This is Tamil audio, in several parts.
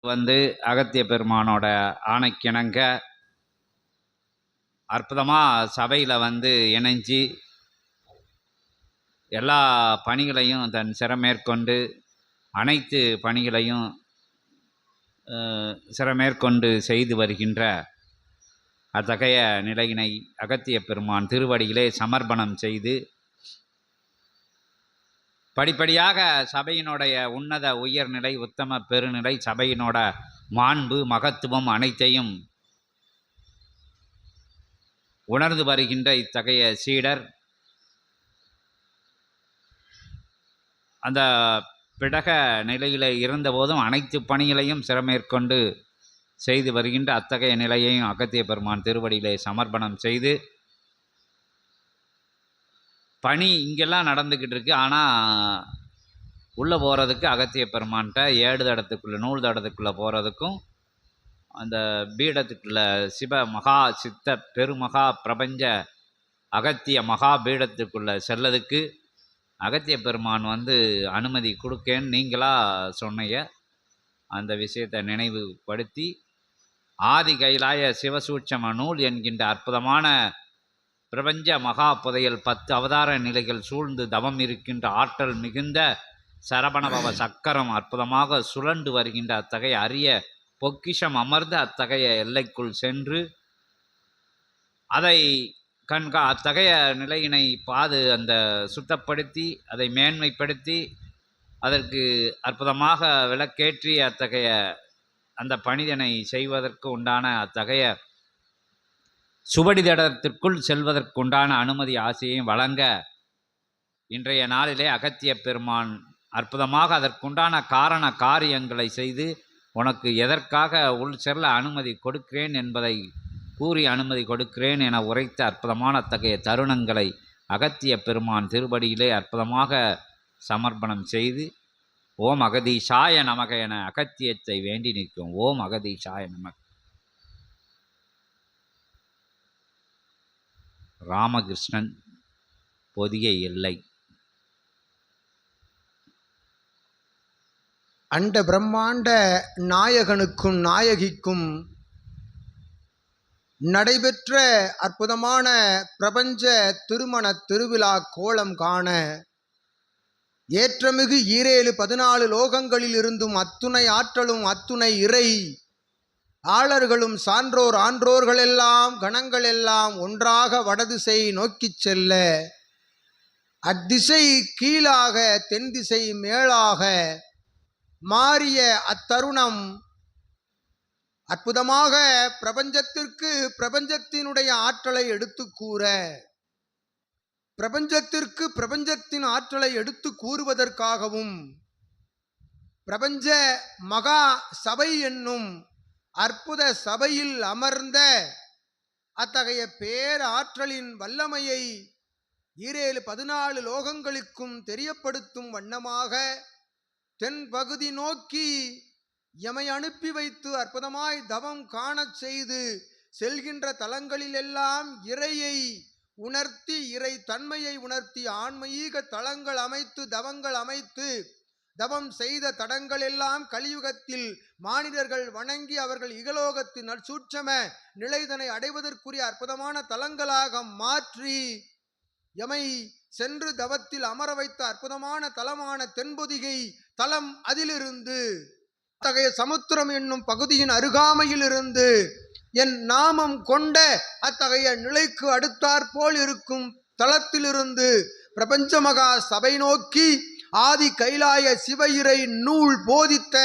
அகத்திய பெருமானோட ஆணைக்கிணங்க அற்புதமாக சபையில் இணைஞ்சி எல்லா பணிகளையும் தன் சிறமேற்கொண்டு அனைத்து பணிகளையும் சிறமேற்கொண்டு செய்து வருகின்ற அத்தகைய நிலையினை அகத்திய பெருமான் திருவடியிலே சமர்ப்பணம் செய்து படிப்படியாக சபையினுடைய உன்னத உயர்நிலை உத்தம பெருநிலை சபையினோட மாண்பு மகத்துவம் அனைத்தையும் உணர்ந்து வருகின்ற இத்தகைய சீடர் அந்த பிடக நிலையில் இருந்தபோதும் அனைத்து பணிகளையும் சிறமேற்கொண்டு செய்து வருகின்ற அத்தகைய நிலையையும் அகத்திய பெருமான் திருவடியிலே சமர்ப்பணம் செய்து பணி இங்கெல்லாம் நடந்துக்கிட்டு இருக்கு. ஆனால் உள்ளே போகிறதுக்கு அகத்திய பெருமான்கிட்ட ஏடு தடத்துக்குள்ளே நூல் தடத்துக்குள்ளே போகிறதுக்கும் அந்த பீடத்துக்குள்ளே சிவ மகா சித்த பெருமகா பிரபஞ்ச அகத்திய மகா பீடத்துக்குள்ளே செல்லதுக்கு அகத்திய பெருமான் அனுமதி கொடுக்கேன்னு நீங்களாக சொன்னைய அந்த விஷயத்தை நினைவுபடுத்தி ஆதி கைலாய சிவசூட்சம நூல் என்கின்ற அற்புதமான பிரபஞ்ச மகா புதையல் 10 அவதார நிலைகள் சூழ்ந்து தவம் இருக்கின்ற ஆற்றல் மிகுந்த சரபணபவ சக்கரம் அற்புதமாக சுழண்டு வருகின்ற அத்தகைய அரிய பொக்கிஷம் அமர்ந்த அத்தகைய எல்லைக்குள் சென்று அதை அத்தகைய நிலையினை அந்த சுத்தப்படுத்தி அதை மேன்மைப்படுத்தி அதற்கு அற்புதமாக விளக்கேற்றி அத்தகைய அந்த பணிதனை செய்வதற்கு உண்டான அத்தகைய சுவடிதடத்திற்குள் செல்வதற்குண்டான அனுமதி ஆசையையும் வழங்க இன்றைய நாளிலே அகத்திய பெருமான் அற்புதமாக அதற்குண்டான காரண காரியங்களை செய்து உனக்கு எதற்காக உள் செல்ல அனுமதி கொடுக்கிறேன் என்பதை கூறி அனுமதி கொடுக்கிறேன் என உரைத்த அற்புதமான அத்தகைய தருணங்களை அகத்திய பெருமான் திருவடியிலே அற்புதமாக சமர்ப்பணம் செய்து ஓம் அகதீஷாய நமக என அகத்தியத்தை வேண்டி நிற்கும். ஓம் அகதீஷாய நமக. ராமகிருஷ்ணன், பொதிகை எல்லை. அண்ட பிரம்மாண்ட நாயகனுக்கும் நாயகிக்கும் நடைபெற்ற அற்புதமான பிரபஞ்ச திருமண திருவிழா கோலம் காண ஏற்றமிகு 14 லோகங்களில் இருந்தும் அத்துணை ஆற்றலும் அத்துணை இறை ஆளர்களும் சான்றோர் ஆன்றோர்களெல்லாம் கணங்கள் எல்லாம் ஒன்றாக வடதிசை நோக்கி செல்ல அத்திசை கீழாக தென் திசை மேலாக மாறிய அத்தருணம் அற்புதமாக பிரபஞ்சத்திற்கு பிரபஞ்சத்தினுடைய ஆற்றலை எடுத்து கூற பிரபஞ்சத்திற்கு பிரபஞ்சத்தின் ஆற்றலை எடுத்து கூறுவதற்காகவும் பிரபஞ்ச மகா சபை என்னும் அற்புத சபையில் அமர்ந்த அத்தகைய பேராற்றலின் வல்லமையை 14 லோகங்களுக்கும் தெரியப்படுத்தும் வண்ணமாக தென்பகுதி நோக்கி எமை அனுப்பி வைத்து அற்புதமாய் தவம் காணச் செய்து செல்கின்ற தலங்களிலெல்லாம் இறையை உணர்த்தி இறை தன்மையை உணர்த்தி ஆன்மீக தலங்கள் அமைத்து தவங்கள் அமைத்து தவம் செய்த தடங்கள் எல்லாம் கலியுகத்தில் மானிடர்கள் வணங்கி அவர்கள் இகலோகத்தின் நற்சூட்சம நிலைதனை அடைவதற்குரிய அற்புதமான தலங்களாக மாற்றி எமை சென்று தவத்தில் அமர வைத்த அற்புதமான தலமான தென்பொதிகை தலம் அதிலிருந்து அத்தகைய சமுத்திரம் என்னும் பகுதியின் அருகாமையிலிருந்து என் நாமம் கொண்ட அத்தகைய நிலைக்கு அடுத்தாற்போல் இருக்கும் தலத்திலிருந்து பிரபஞ்ச மகா சபை நோக்கி ஆதி கைலாய சிவ இறை நூல் போதித்த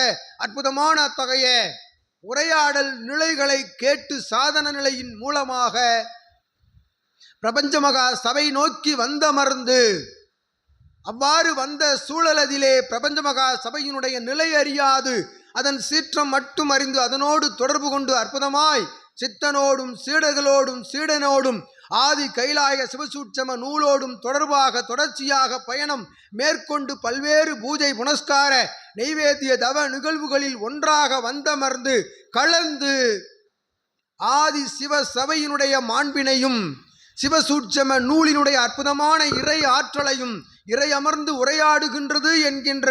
அற்புதமான அத்தகைய உரையாடல் நிலைகளை கேட்டு சாதன நிலையின் மூலமாக பிரபஞ்ச மகா சபை நோக்கி வந்தமர்ந்து அவ்வாறு வந்த சூழலதிலே பிரபஞ்ச மகா சபையினுடைய நிலை அறியாது அதன் சீற்றம் மட்டும் அறிந்து அதனோடு தொடர்பு கொண்டு அற்புதமாய் சித்தனோடும் சீடர்களோடும் சீடனோடும் ஆதி கைலாய சிவசூட்சம நூலோடும் தொடர்பாக தொடர்ச்சியாக பயணம் மேற்கொண்டு பல்வேறு பூஜை புனஸ்கார நெய்வேத்திய தவ நிகழ்வுகளில் ஒன்றாக வந்தமர்ந்து கலந்து ஆதி சிவ சபையினுடைய மாண்பினையும் சிவசூட்சம நூலினுடைய அற்புதமான இறை ஆற்றலையும் இறை அமர்ந்து உரையாடுகின்றது என்கின்ற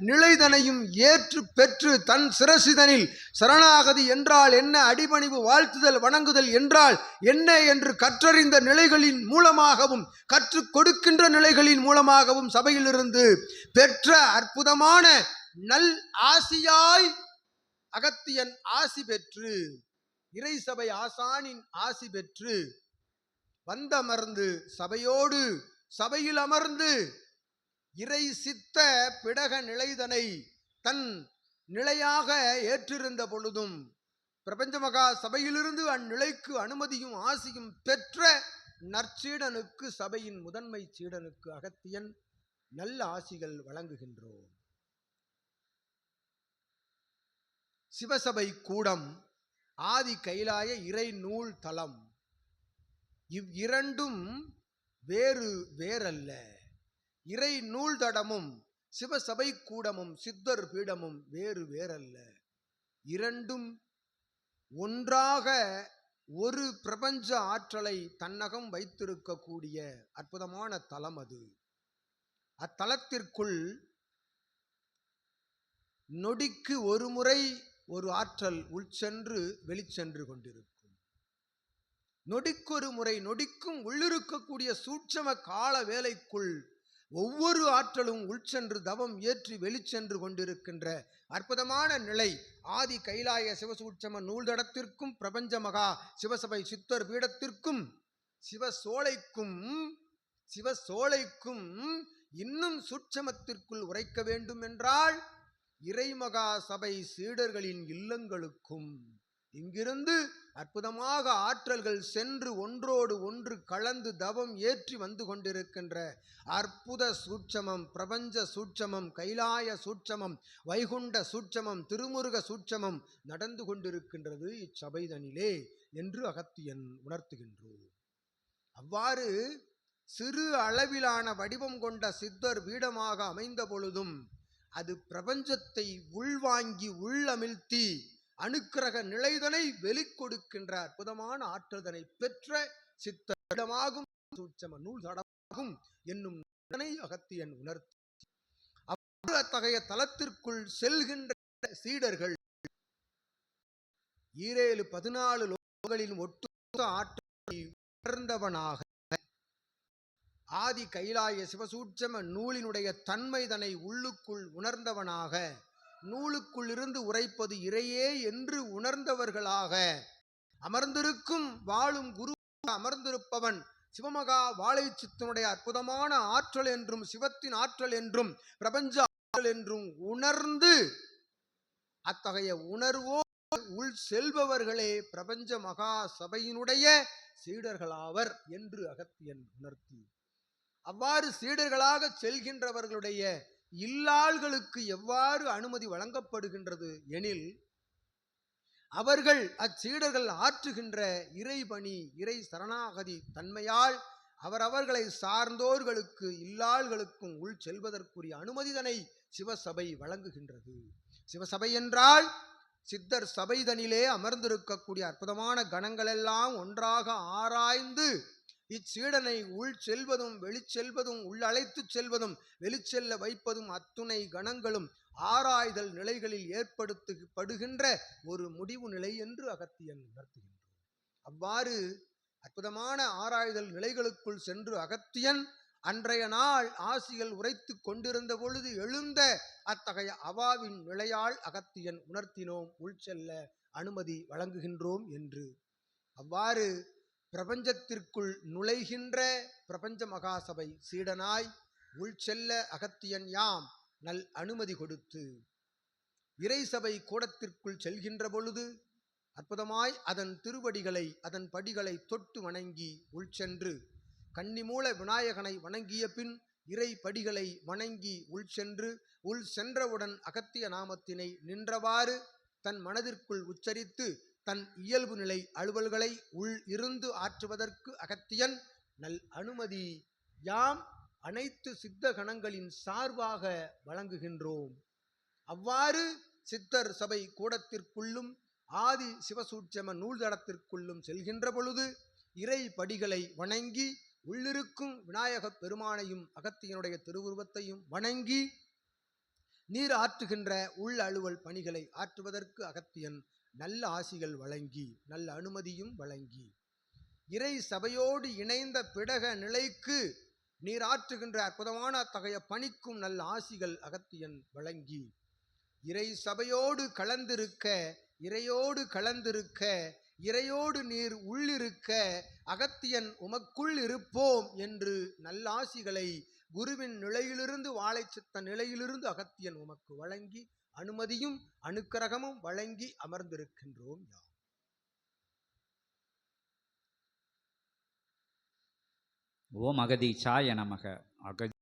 நிலைதனையும் ஏற்று பெற்று தன் சிரசிதனில் சரணாகதி என்றால் என்ன, அடிபணிவு வாழ்த்துதல் வணங்குதல் என்றால் என்ன என்று கற்றறிந்த நிலைகளின் மூலமாகவும் கற்றுக் கொடுக்கின்ற நிலைகளின் மூலமாகவும் சபையிலிருந்து பெற்ற அற்புதமான நல் ஆசியாய் அகத்தியன் ஆசி பெற்று, இறை சபை ஆசானின் ஆசி பெற்று வந்தமர்ந்து சபையோடு சபையில் அமர்ந்து இறை சித்த பிடக நிலைதனை தன் நிலையாக ஏற்றிருந்த பொழுதும் பிரபஞ்ச மகா சபையிலிருந்து அந்நிலைக்கு அனுமதியும் ஆசியும் பெற்ற நற்சீடனுக்கு, சபையின் முதன்மை சீடனுக்கு அகத்தியன் நல்ல ஆசிகள் வழங்குகின்றோம். சிவசபை கூடம், ஆதி கைலாய இறை நூல் தலம், இவ்விரண்டும் வேறு வேறல்ல. இறை நூல் தடமும் சிவசபை கூடமும் சித்தர் பீடமும் வேறு வேறல்ல. இரண்டும் ஒன்றாக ஒரு பிரபஞ்ச ஆற்றலை தன்னகம் வைத்திருக்கக்கூடிய அற்புதமான தலம் அது. அத்தலத்திற்குள் நொடிக்கு ஒரு முறை ஒரு ஆற்றல் உள்சென்று வெளிச்சென்று கொண்டிருக்கும். நொடிக்கொரு முறை, நொடிக்கும் உள்ளிருக்கக்கூடிய சூட்சம கால வேலைக்குள் ஒவ்வொரு ஆற்றலும் உள்சென்று தவம் ஏற்றி வெளிச்சென்று கொண்டிருக்கின்ற அற்புதமான நிலை ஆதி கைலாய சிவசூட்சம நூல்தடத்திற்கும் பிரபஞ்ச மகா சிவசபை சித்தர் பீடத்திற்கும் சிவசோலைக்கும் இன்னும் சூட்சமத்திற்குள் உரைக்க வேண்டும் என்றால் இறைமகா சபை சீடர்களின் இல்லங்களுக்கும் இங்கிருந்து அற்புதமாக ஆற்றல்கள் சென்று ஒன்றோடு ஒன்று கலந்து தவம் ஏற்றி வந்து கொண்டிருக்கின்ற அற்புத சூட்சமம், பிரபஞ்ச சூட்சமம், கைலாய சூட்சமம், வைகுண்ட சூட்சமம், திருமுருக சூட்சமம் நடந்து கொண்டிருக்கின்றது இச்சபைதனிலே என்று அகத்தியன் உணர்த்துகின்றோம். அவ்வாறு சிறு அளவிலான வடிவம் கொண்ட சித்தர் பீடமாக அமைந்த பொழுதும் அது பிரபஞ்சத்தை உள்வாங்கி உள்ளமிழ்த்தி அனுக்கிரக நிலைதனை வெளிக்கொடுக்கின்ற அற்புதமான ஆற்றல்தனை பெற்ற சித்தமாகும் சூட்சம நூல் தடமாகும் என்னும் அகத்தியன் உணர்த்தி அத்தகைய தலத்திற்குள் செல்கின்ற சீடர்கள் 14 லோகங்களின் ஒட்டுமொத்த ஆற்றலை உணர்ந்தவனாக ஆதி கைலாய சிவசூட்சம நூலினுடைய தன்மைதனை உள்ளுக்குள் உணர்ந்தவனாக, நூலுக்குள் இருந்து உரைப்பது இறையே என்று உணர்ந்தவர்களாக அமர்ந்திருக்கும் வாழும் குரு அமர்ந்திருப்பவன் சிவமகா வாழை சித்தனுடைய அற்புதமான ஆற்றல் என்றும் சிவத்தின் ஆற்றல் என்றும் பிரபஞ்ச ஆற்றல் என்றும் உணர்ந்து அத்தகைய உணர்வோ உள் செல்பவர்களே பிரபஞ்ச மகா சபையினுடைய சீடர்களாவர் என்று அகத்தியன் உணர்த்தி, அவ்வாறு சீடர்களாக செல்கின்றவர்களுடைய இல்லாள்களுக்கு எவ்வாறு அனுமதி வழங்கப்படுகின்றது எனில், அவர்கள் அச்சீடர்கள் ஆற்றுகின்ற இறைபணி இறை சரணாகதி தன்மையால் அவரவர்களை சார்ந்தோர்களுக்கு இல்லாள்களுக்கும் உள் செல்வதற்குரிய அனுமதிதனை சிவசபை வழங்குகின்றது. சிவசபை என்றால் சித்தர் சபைதனிலே அமர்ந்திருக்கக்கூடிய அற்புதமான கணங்களெல்லாம் ஒன்றாக ஆராய்ந்து இச்சீடனை உள் செல்வதும் வெளிச்செல்வதும் உள்ளழைத்து செல்வதும் வெளிச்செல்ல வைப்பதும் அத்துணை கணங்களும் ஆராய்தல் நிலைகளில் ஏற்படுத்தப்படுகின்ற ஒரு முடிவு நிலை என்று அகத்தியன் உணர்த்துகின்றார். அவ்வாறு அற்புதமான ஆராய்தல் நிலைகளுக்குள் சென்று அகத்தியன் அன்றைய நாள் ஆசிகள் உரைத்து கொண்டிருந்த பொழுது எழுந்த அத்தகைய அவாவின் நிலையால் அகத்தியன் உணர்த்தினோம், உள்செல்ல அனுமதி வழங்குகின்றோம் என்று. அவ்வாறு பிரபஞ்சத்திற்குள் நுழைகின்ற பிரபஞ்ச மகாசபை சீடனாய் உள்செல்ல அகத்தியன் யாம் நல் அனுமதி கொடுத்து இறை சபை கூடத்திற்குள் செல்கின்ற பொழுது அற்புதமாய் அதன் திருவடிகளை அதன் படிகளை தொட்டு வணங்கி உள்சென்று கன்னிமூல விநாயகனை வணங்கிய பின் இறை படிகளை வணங்கி உள்சென்று உள் சென்றவுடன் அகத்திய நாமத்தினை நின்றவாறு தன் மனதிற்குள் உச்சரித்து தன் இயல்பு நிலை அலுவல்களை உள் இருந்து ஆற்றுவதற்கு அகத்தியன் நல் அனுமதி யாம் அனைத்து சித்த கணங்களின் சார்பாக வழங்குகின்றோம். அவ்வாறு சித்தர் சபை கூடத்திற்குள்ளும் ஆதி சிவசூட்சம நூல்தடத்திற்குள்ளும் செல்கின்ற பொழுது இறை படிகளை வணங்கி உள்ளிருக்கும் விநாயகப் பெருமானையும் அகத்தியனுடைய திருவுருவத்தையும் வணங்கி நீர் ஆற்றுகின்ற உள் அலுவல் பணிகளை ஆற்றுவதற்கு அகத்தியன் நல்ல ஆசிகள் வழங்கி நல்ல அனுமதியும் வழங்கி இறை சபையோடு இணைந்த பிடக நிலைக்கு நீர் ஆற்றுகின்ற அற்புதமான அத்தகைய பணிக்கும் நல்ல ஆசிகள் அகத்தியன் வழங்கி இறை சபையோடு கலந்திருக்க இறையோடு கலந்திருக்க இறையோடு நீர் உள்ளிருக்க அகத்தியன் உமக்குள் இருப்போம் என்று நல்லாசிகளை குருவின் நிலையிலிருந்து வாழைச்சித்த நிலையிலிருந்து அகத்தியன் உமக்கு வழங்கி அனுமதியும் அனுக்கிரகமும் வழங்கி அமர்ந்திருக்கின்றோம் யாம். ஓம் அகதீசாய நமக.